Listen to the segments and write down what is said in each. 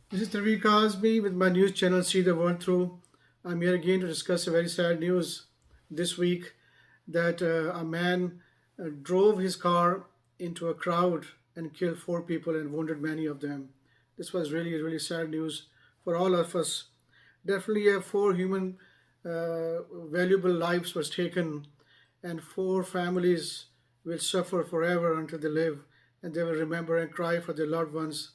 This is Tanvir Kazmi with my news channel See the World Through. I'm here again to discuss a very sad news this week that a man drove his car into a crowd and killed four people and wounded many of them. This was really sad news for all of us. Definitely, four human valuable lives was taken, and four families will suffer forever until they live, and they will remember and cry for their loved ones.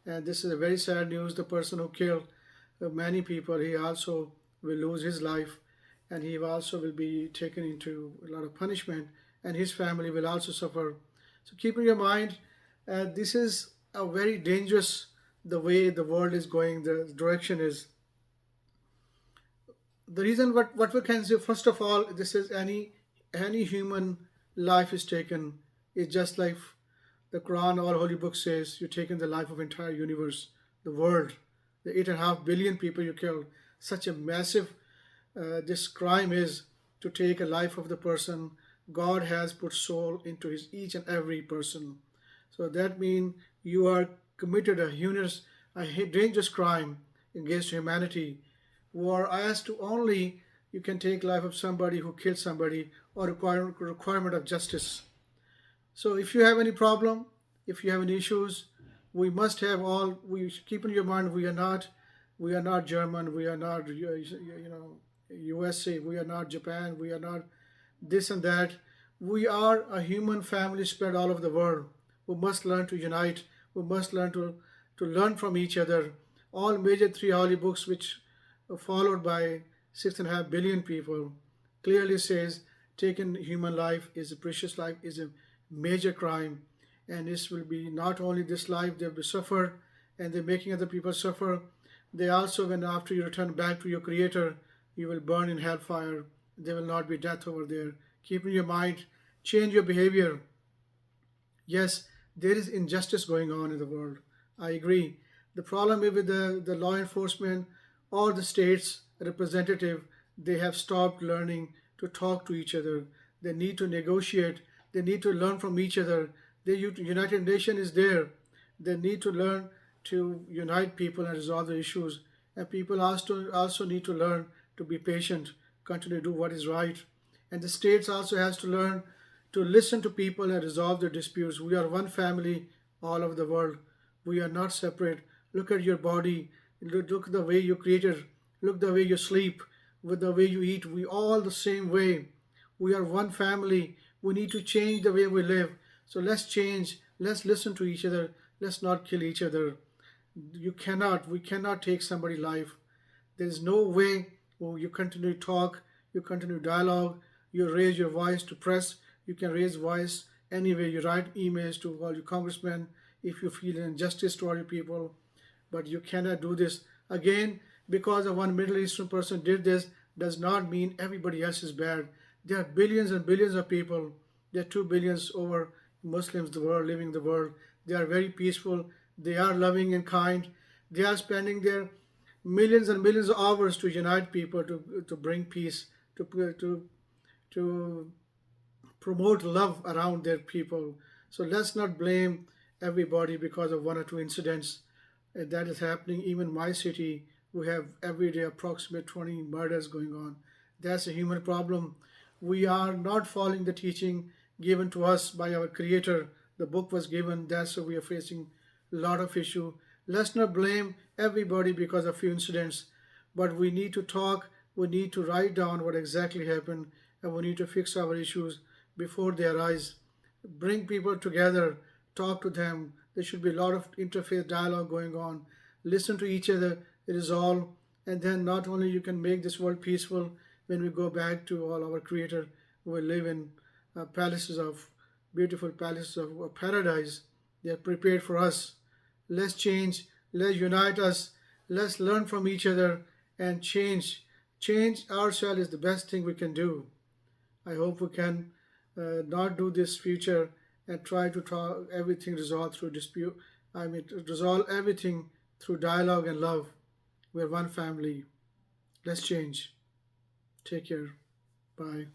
And this is a very sad news. The person who killed many people, he also will lose his life, and he also will be taken into a lot of punishment, and his family will also suffer. So keep in your mind, this is a very dangerous the way the world is going, the direction is. The reason what we can say, first of all, this is any human life is taken is just like the Quran or Holy Book says, you're taking the life of entire universe, the world, the 8.5 billion people you killed. Such a massive this crime is to take a life of the person. God has put soul into his each and every person. So that means you are committed a dangerous crime against humanity, who are asked to only you can take life of somebody who killed somebody or requirement of justice. So if you have any problem, if you have any issues, we must have all. We should keep in your mind we are not German, we are not USA, we are not Japan, we are not this and that. We are a human family spread all over the world. We must learn to unite. We must learn to learn from each other. All major three holy books, which are followed by 6.5 billion people, clearly says taking human life is a precious life, is a major crime, and this will be not only this life they will be suffered, and they're making other people suffer. They also, when after you return back to your Creator, you will burn in hellfire. There will not be death over there. Keep in your mind, change your behavior. Yes, there is injustice going on in the world. I agree. The problem is with the law enforcement or the state's representative, they have stopped learning to talk to each other. They need to negotiate. They need to learn from each other. The United Nations is there. They need to learn to unite people and resolve the issues. And people also need to learn to be patient, continue to do what is right. And the states also has to learn to listen to people and resolve their disputes. We are one family all over the world. We are not separate. Look at your body. Look at the way you created. Look the way you sleep. With the way you eat. We all the same way. We are one family. We need to change the way we live. So let's change. Let's listen to each other. Let's not kill each other. We cannot take somebody's life. There is no way. Oh, you continue to talk, you continue dialogue, you raise your voice to press, you can raise voice anyway. You write emails to all your congressmen if you feel injustice to all your people, but you cannot do this again because of one Middle Eastern person did this does not mean everybody else is bad. There are billions and billions of people. There are 2 billions over Muslims the world living in the world. They are very peaceful. They are loving and kind. They are spending their millions and millions of hours to unite people, to bring peace, to to promote love around their people. So let's not blame everybody because of one or two incidents that is happening. Even my city, we have every day approximate 20 murders going on. That's a human problem. We are not following the teaching given to us by our Creator. The book was given. That's why we are facing a lot of issue. Let's not blame everybody because of few incidents, but we need to talk. We need to write down what exactly happened, and we need to fix our issues before they arise. Bring people together, talk to them. There should be a lot of interfaith dialogue going on. Listen to each other, resolve, and then not only you can make this world peaceful when we go back to all our Creator, we live in palaces of beautiful palaces of paradise. They are prepared for us. Let's change. Let's unite us. Let's learn from each other and change. Change ourselves is the best thing we can do. I hope we can not do this future and try to talk everything resolve through dispute. I mean, to resolve everything through dialogue and love. We're one family. Let's change. Take care. Bye.